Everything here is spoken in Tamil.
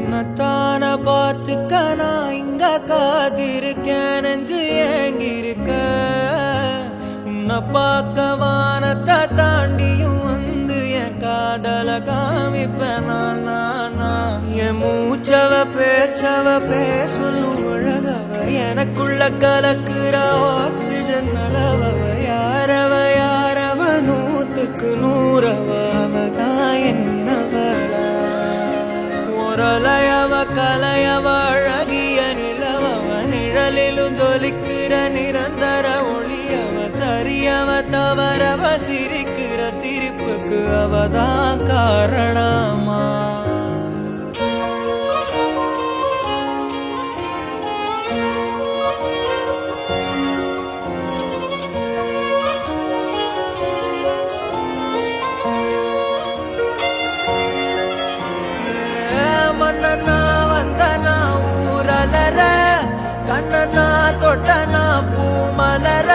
உன்னத்தான பார்த்துக்க நான் இங்க காதிருக்கேன் நெஞ்சு ஏங்கிருக்க உன்னை பார்க்க வானத்தை தாண்டியும் வந்து என் காதல காமிப்பேன் என் மூச்சவ பேச்சவ பேசலும் அழகவ எனக்குள்ள கலக்குற ஆக்சிஜன் அளவவ யாரவ நூத்துக்கு நூறவ அவதான் என்னவளா ஒரலையவ கலையவ அழகிய நிலவவ நிழலிலும் ஜொலிக்கிற நிரந்தர ஒளியவ சரியவ தவறவ சிரிக்கிற சிரிப்புக்கு அவதான் காரணமா மன்னனா வந்தனா ஊரலர கண்ணனா தொட்டனா பூ மலர